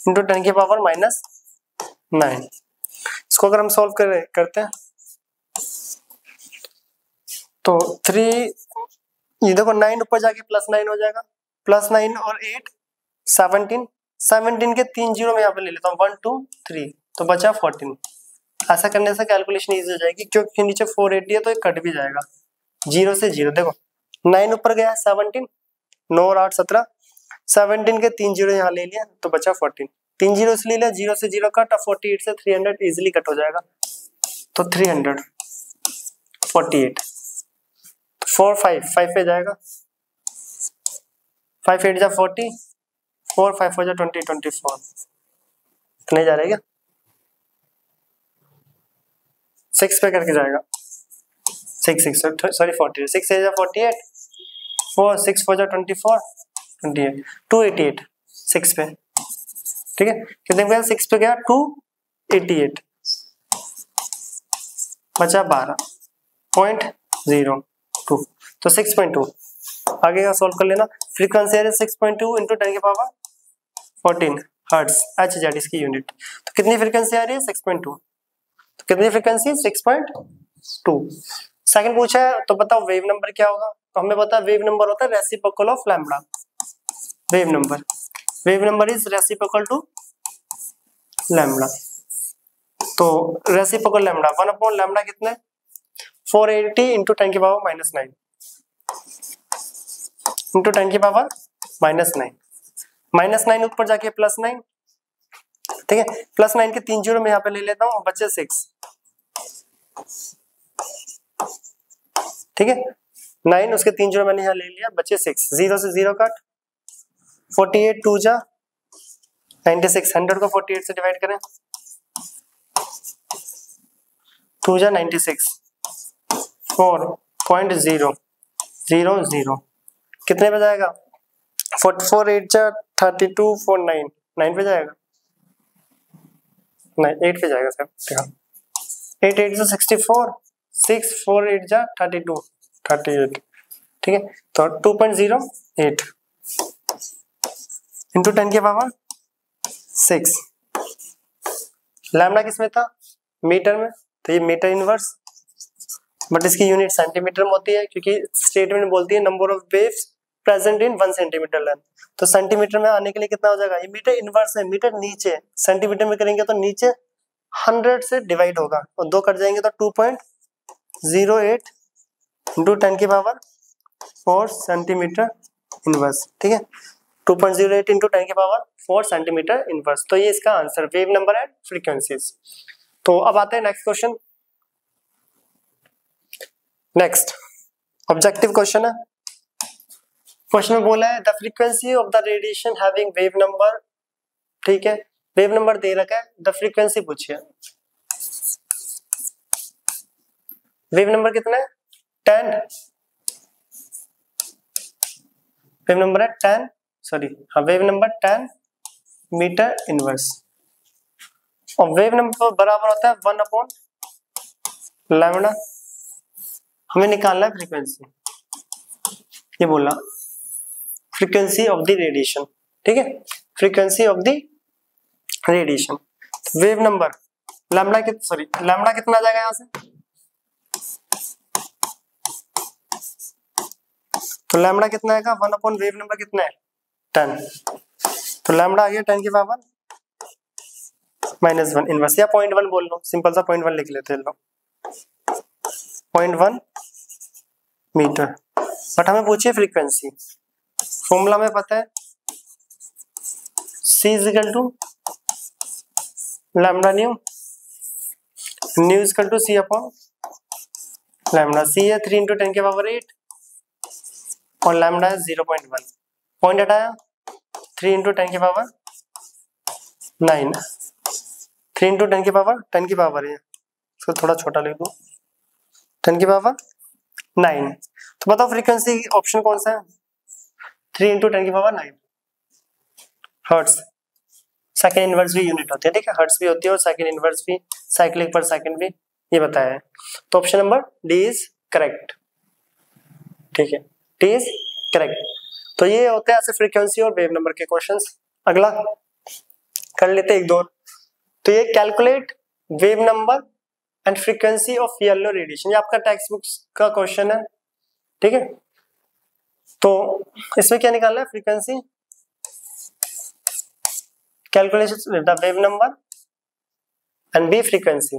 into 10 की पावर -9। इसको अगर हम सॉल्व करते हैं तो 3, ये देखो 9 ऊपर जाके +9 हो जाएगा, +9 और 8 17, 17 के 3 जीरो में यहाँ पे ले लेता हूँ, 1 2 3, तो बचा 14। ऐसा करने से कैलकुलेशन इजी हो जाएगी, क्योंकि नीचे 480 है तो ये कट भी जाएगा, 0 से 0। देखो 9 ऊपर गया 17, 9 और 8 17, 17 के 3 जीरो यहाँ ले लिया तो बचा 14, 3 जीरो से ले लिया, 0 से 0 कट, 48 से 300 इजिली कट हो जाएगा, तो 348, 4 5 पे जाएगा, 5 8 जा 40, 4 5 हो जा 20 24, तो नहीं जा रहा है क्या, 6 पे करके जाएगा, 6 6 सॉरी 40, 6 जा 48, 4 6 4 जा 24 28, 288 6 पे, ठीक है, कितने पे 6 पे गया 288, बचा 12.02, तो 6.2 आगे का सॉल्व कर लेना। फ्रीक्वेंसी है 6.2 इंटू 10 की पावर 14 हर्ट्ज, HZ इसकी यूनिट। तो कितनी फ्रीक्वेंसी आ रही है 6.2, तो कितनी फ्रीक्वेंसी 6.2। सेकंड पूछा है तो बताओ वेव नंबर क्या होगा, तो हमें पता है वेव नंबर होता है reciprocal of lambda. Wave number is reciprocal to lambda. तो रेसिप्रोकल लैम्बडा 1 लैम्बडा कितने 480 इंटू 10 की पावर -9 इंटू 10 की पावर -9, -9 ऊपर जाके +9, ठीक है, +9 के 3 जीरो में यहाँ पे ले लेता हूँ, बचे 6, ठीक है, 9 उसके 3 जीरो मैंने यहाँ ले लिया, बचे 6, 0 से 0 कट, 48 2 जा 96, 100 को 48 से डिवाइड करें, 2 जा 96, 4.000 कितने पे जाएगा, 4 8 जा 32, 4 9 9 पे जाएगा, नहीं 8 पे जाएगा सर, 8 8 जा 64, 6 4 8 जा 32 38, ठीक है, तो 2.08 इंटू 10 की पावर 6। लैम्बडा किस में था, मीटर में, तो ये मीटर इनवर्स, बट इसकी यूनिट सेंटीमीटर में होती है, क्योंकि स्टेटमेंट बोलती है number of waves present in 1 centimetre length. तो सेंटीमीटर में आने के लिए कितना हो जाएगा, ये मीटर इनवर्स है, मीटर नीचे, सेंटीमीटर में करेंगे तो नीचे 100 से डिवाइड होगा और 2 कट जाएंगे तो 2.08 इंटू 10 की पावर 4 सेंटीमीटर इनवर्स, ठीक है, 2.08 इंटू 10 की पावर 4 सेंटीमीटर इनवर्स। तो ये इसका answer wave number and frequencies. तो अब आते हैं next question. Next objective question है। क्वेश्चन में बोला है the frequency of the radiation having wave number, ठीक है, वेव नंबर दे रखा है, द फ्रीक्वेंसी पूछिए। वेव नंबर कितना है 10, वेव नंबर है 10, सॉरी हाँ, वेव नंबर 10 मीटर इनवर्स, और वेव नंबर बराबर होता है 1/, लैम्डा हमें निकालना है फ्रीक्वेंसी, ये बोला फ्रीक्वेंसी ऑफ द रेडिएशन, ठीक है, frequency of the radiation. Wave number lambda कितना आ जाएगा यहाँ से, तो लैम्डा कितना आएगा 1 अपॉन वेव नंबर कितना है 10, तो लैम्डा आ गया 10 की पावर -1 इनवर्स, या 0.1 बोल लो, सिंपल सा 0.1 लिख लेते हैं लोग, 0.1 मीटर। बट हमें पूछिए फ्रीक्वेंसी, फॉर्मूला में पता है C equal to lambda nu, nu equal to C upon lambda. C है 3 × 10 की पावर 8 और लैम्डा है 0.1, पॉइंट हटाया 3 × 10 की पावर 9, 3 × 10 की पावर 10 की पावर है, इसको थोड़ा छोटा लिख दो 10 की पावर 9। तो बताओ फ्रीक्वेंसी ऑप्शन कौन सा है, 3 × 10 की पावर 9 हर्ट्ज। सेकंड इनवर्स भी यूनिट होती है, ठीक है, हर्ट्ज भी होती है और सेकंड इनवर्स भी, साइक्लिक पर सेकंड भी, ये बताया है। तो option number D is correct, ठीक है, डी इज करेक्ट। तो ये होते हैं ऐसे फ्रीक्वेंसी और वेव नंबर के क्वेश्चंस। अगला कर लेते एक दो, तो ये calculate wave number and frequency of yellow radiation, ये आपका टेक्स्ट बुक्स का क्वेश्चन है, ठीक है। तो इसमें क्या निकालना है, frequency, calculation the wave number and B frequency.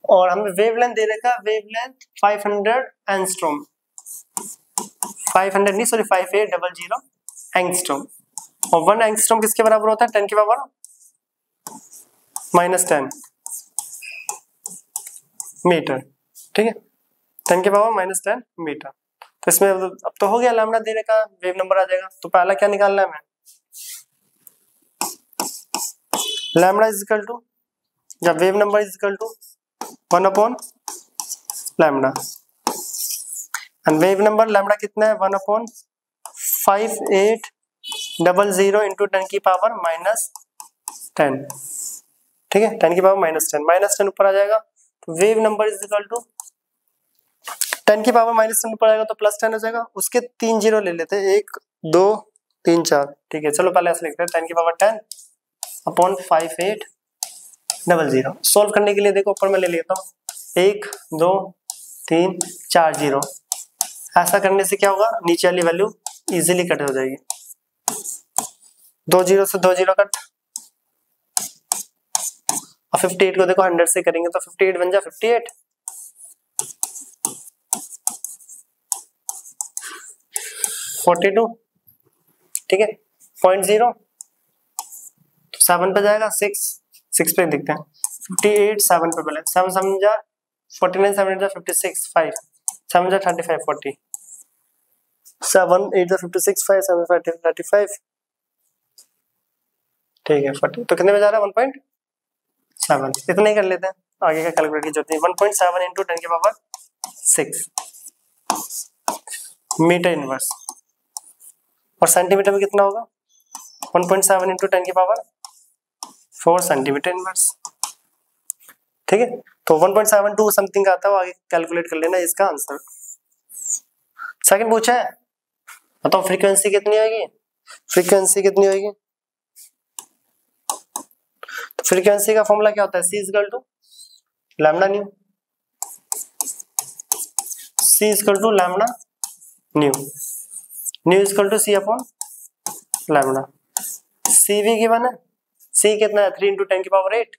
और हमें वेवलेंथ दे रखा है, वेवलेंथ 500 एंगस्ट्रॉम, 500 नहीं सॉरी 5800 एंगस्ट्रॉम, और 1 एंगस्ट्रॉम किसके बराबर होता है 10 की पावर -10 मीटर, ठीक है, 10 की पावर -10 मीटर। तो इसमें अब तो हो गया, लैम्डा दे रखा, वेव नंबर आ जाएगा। तो पहला क्या निकालना है हमें, लैम्डा इज इक्वल टू, या wave number is equal to 1 upon lambda, and wave number lambda कितना है 1 अपॉन 5800 इंटू 10 की पावर -10, ठीक है, 10 की पावर -10 ऊपर आ जाएगा, तो wave number is equal to 10 की पावर -10 ऊपर आएगा तो +10 हो जाएगा, उसके 3 जीरो ले लेते हैं, 1 2 3 4, ठीक है। चलो पहले ऐसे लिखते हैं 10 की पावर 10 अपॉन 5800। सोल्व करने के लिए देखो ऊपर मैं ले लेता हूँ 1 2 3 4 जीरो, ऐसा करने से क्या होगा, नीचे वाली वैल्यू इजीली कट हो जाएगी, 2 जीरो से 2 जीरो कट, और 58 को देखो 100 से करेंगे तो 58 बन जाए 58, 42, ठीक है, 0.0 7 पे जाएगा, 6 पे देखते हैं, 58 7 पे बोले, 7 7 जा 49, 7 जा 56, 5 7 जा 35, 40, 7 8 जा 56, 5 7 5 35, ठीक है 40। तो कितने में जा रहा है 1.7, इतना ही कर लेते हैं, आगे का कैलकुलेट की जरूरत नहीं। 1.7 इंटू 10 की पावर 6 मीटर इनवर्स, और सेंटीमीटर में कितना होगा 1.7 इंटू 10 की पावर 4 सेंटीमीटर इनवर्स, ठीक है। तो 1.72 समथिंग आता है, आगे कैलकुलेट कर लेना इसका आंसर। सेकंड पूछा है, बताओ फ्रीक्वेंसी कितनी होगी, फ्रीक्वेंसी कितनी होगी, तो फ्रीक्वेंसी का फॉर्मूला क्या होता है, C equal to lambda nu, C equal to lambda nu, nu equal to C upon lambda. C भी गिवन है, C कितना है 3 × 10 की पावर 8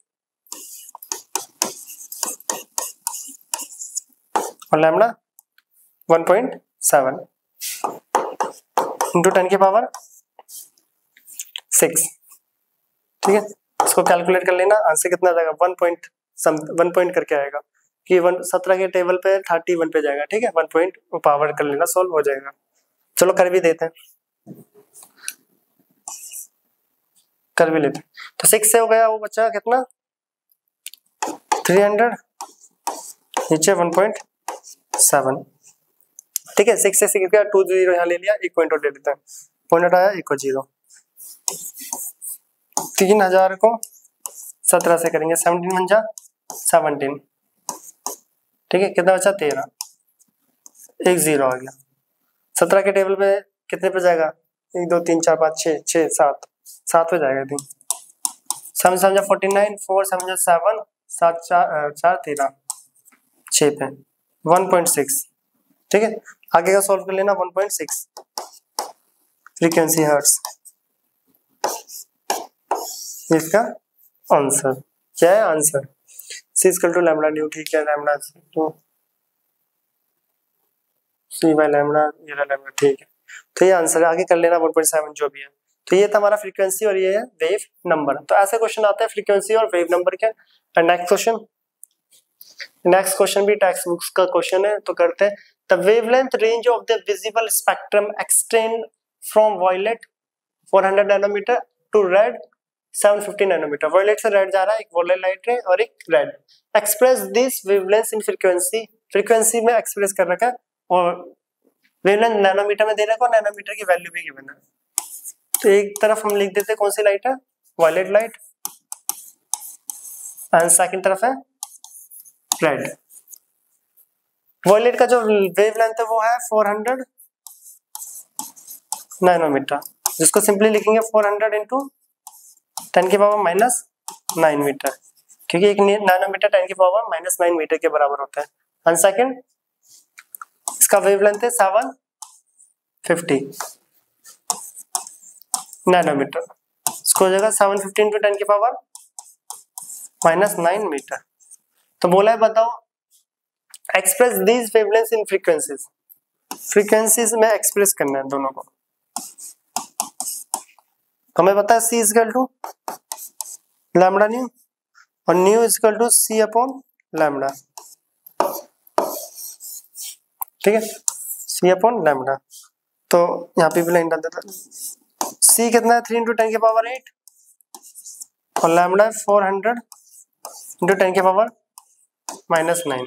और लैम्डा 1.7 इंटू 10 की पावर 6, ठीक है। इसको कैलकुलेट कर लेना, आंसर कितना आ जाएगा 1 पॉइंट करके आएगा कि 17 के टेबल पे 31 पे जाएगा, ठीक है, 1 पॉइंट पावर कर लेना, सॉल्व हो जाएगा। चलो कर भी देते हैं, कर भी लेते हैं। तो 6 से हो गया, वो बचा कितना 300, नीचे 1.7, ठीक है। 6 से 6 गया 2 0 यहाँ ले लिया, 1 पॉइंट और ले लेते हैं, पॉइंट हटाया 1 और 0, 3000 को 17 से करेंगे, 17 बन जा 17, ठीक है, कितना बचा 13, एक 0 आ गया। 17 के टेबल पे कितने पे जाएगा, 1 2 3 4 5 6 6 7 7 पे जाएगा। ठीक, 7 समझा 49, 4 समझा 7, 7 4 13, 6 पे 1.6, ठीक है। आगे का सॉल्व कर लेना 1.6 फ्रीक्वेंसी हर्ट्ज, इसका आंसर क्या है, answer C equal to lambda nu, ठीक है, lambda to C by lambda, ये लैम्बडा, ठीक है। तो ये आंसर है, आगे कर लेना 1.7 जो भी है। तो ये था हमारा फ्रीक्वेंसी और ये है वेव नंबर। तो ऐसे क्वेश्चन आते हैं फ्रीक्वेंसी और वेव नंबर के। नेक्स्ट क्वेश्चन भी टेक्स्ट बुक्स का क्वेश्चन है, तो करते हैं। The wavelength range of the visible spectrum extend from violet 400 nanometer to red 750 nanometer. Violet से रेड जा रहा है, एक वायलेट लाइट है और एक red. Express this wavelength in frequency, frequency में एक्सप्रेस कर रखा है और वेवलेंथ नैनोमीटर में दे रखा है, नैनोमीटर की वैल्यू भी गिवन है। तो एक तरफ हम लिख देते हैं कौन सी लाइट है, वायलेट लाइट, एंड सेकंड तरफ है रेड। वायलेट का जो वेवलेंथ है वो है 400 नैनोमीटर, जिसको सिंपली लिखेंगे 400 इंटू 10 की पावर -9 मीटर, क्योंकि एक नैनोमीटर 10 की पावर -9 मीटर के बराबर होता है। एंड सेकंड इसका वेवलेंथ है 750 नैनोमीटर, इसको हो जाएगा 750 इंटू 10 की पावर -9 मीटर। तो बोला है बताओ express these wavelengths in frequencies, frequencies में एक्सप्रेस करना है दोनों को। हमें पता है C equal to lambda nu और nu equal to C upon lambda, ठीक है, सी अपॉन लैम्बडा। तो यहाँ पे भी लाइन डाल देता, सी कितना है 3 इंटू 10 की पावर 8 और लैम्बडा है 400 इंटू 10 की पावर -9,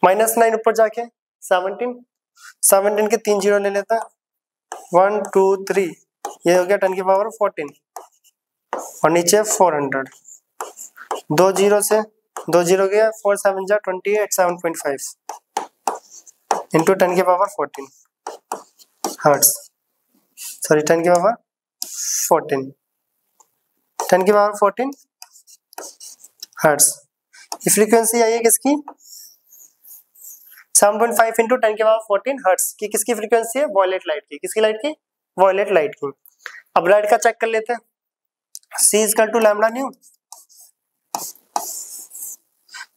-9 ऊपर जाके 17 के 3 जीरो ले लेता, 1 2 3, ये हो गया 10 की पावर 14 और नीचे 400, 2 जीरो से 2 जीरो गया, 4 7 जा 28, 7.5 इंटू 10 की पावर 14 हर्ट्ज, सॉरी 10 की पावर 14, 10 की पावर 14 हर्ट्ज। ये फ्रीक्वेंसी आई है किसकी, 7.5 इंटू 10 की पावर 14 हर्ट्ज की, किसकी फ्रीक्वेंसी है, वॉयलेट लाइट की। किसकी लाइट की, वॉयलेट लाइट की। अब रेड का चेक कर लेते हैं, C equal to lambda nu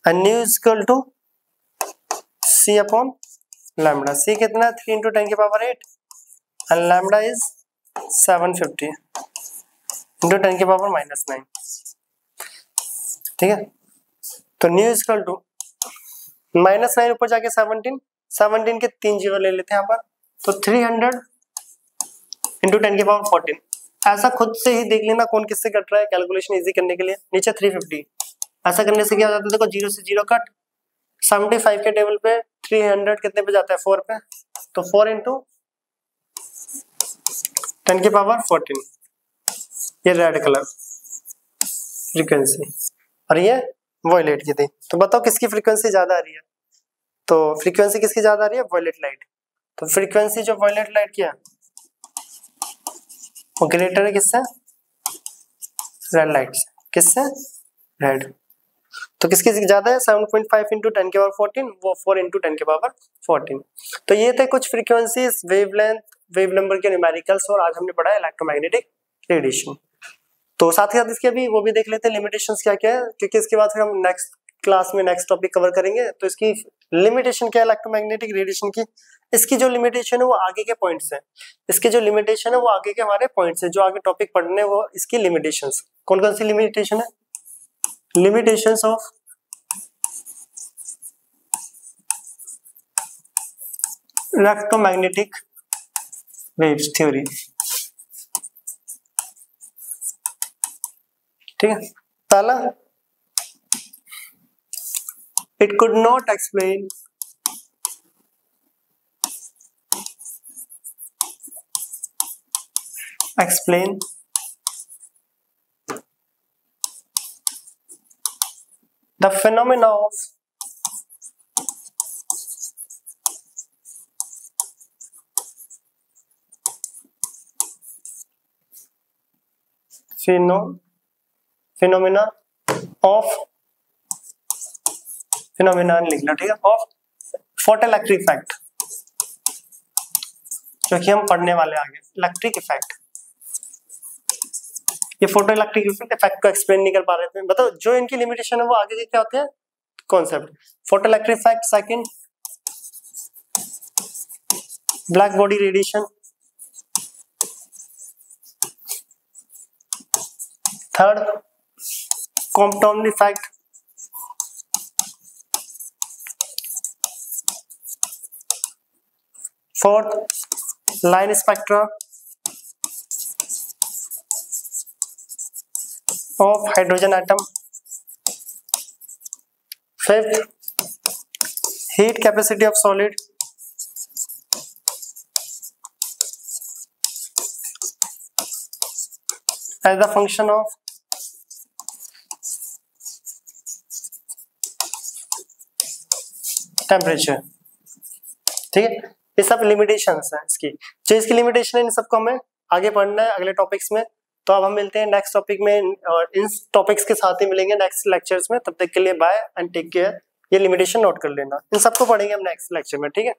and nu equal to C upon lambda. C कितना 3 इंटू 10 की power 8 and lambda is 750 into 10 की पावर -9, ठीक है। तो न्यू इक्वल टू -9 ऊपर जाके 17 के 3 जीरो ले लेते हैं यहाँ पर, तो 300 इंटू 10 की पावर 14। ऐसा खुद से ही देख लेना कौन किससे कट रहा है, कैलकुलेशन इजी करने के लिए। नीचे 350, ऐसा करने से क्या हो जाता है, देखो 0 से 0 कट, 75 के टेबल पे 300 कितने पे जाता है, 4 पे, तो 4 इंटू 10 की पावर 14, ये रेड कलर फ्रीक्वेंसी और ये वॉयलेट की थी। तो बताओ किसकी फ्रीक्वेंसी ज्यादा आ रही है, तो फ्रीक्वेंसी किसकी ज्यादा आ रही है, वॉयलेट लाइट। तो फ्रीक्वेंसी जो वॉयलेट लाइट की है वो ग्रेटर है किससे, रेड लाइट से, किससे, रेड। तो किसकी ज्यादा है, 7.5 इंटू 10 की पावर 14, वो 4 इंटू 10 की पावर 14। तो ये थे कुछ फ्रीक्वेंसीज, वेवलेंथ, वेव नंबर के न्यूमेरिकल्स, और आज हमने पढ़ा इलेक्ट्रोमैग्नेटिक रेडिएशन। तो साथ ही साथ इसके अभी वो भी देख लेते हैं लिमिटेशंस क्या क्या है, क्योंकि इसके बाद फिर हम नेक्स्ट क्लास में नेक्स्ट टॉपिक कवर करेंगे। तो इसकी लिमिटेशन क्या है इलेक्ट्रोमैग्नेटिक रेडिएशन की, इसकी जो लिमिटेशन है वो आगे के पॉइंट्स हैं, इसकी जो लिमिटेशन है वो आगे के हमारे पॉइंट्स हैं, जो आगे टॉपिक पढ़ने वो इसकी लिमिटेशंस। कौन कौन सी लिमिटेशन है, limitations of electromagnetic waves theory, ठीक है। पहला, it could not explain the phenomena of phenomena लिख लो, ठीक है, ऑफ फोटोइलेक्ट्रिक इफेक्ट, जो कि हम पढ़ने वाले आगे, इलेक्ट्रिक इफेक्ट। ये फोटो इलेक्ट्रिक इफेक्ट को एक्सप्लेन नहीं कर पा रहे थे, बताओ जो इनकी लिमिटेशन है वो आगे के क्या होते हैं concept. Photoelectric effect, second black body radiation, third Compton effect, fourth line spectra of hydrogen atom, fifth heat capacity of solid, as the function of temperature। ठीक है, ये सब लिमिटेशंस हैं इसकी, जो इसकी लिमिटेशन है इन सबको हमें आगे पढ़ना है अगले टॉपिक्स में। तो अब हम मिलते हैं नेक्स्ट टॉपिक में, और इन टॉपिक्स के साथ ही मिलेंगे नेक्स्ट लेक्चर्स में। तब तक के लिए बाय एंड टेक केयर। ये लिमिटेशन नोट कर लेना, इन सबको पढ़ेंगे हम नेक्स्ट लेक्चर में, ठीक है।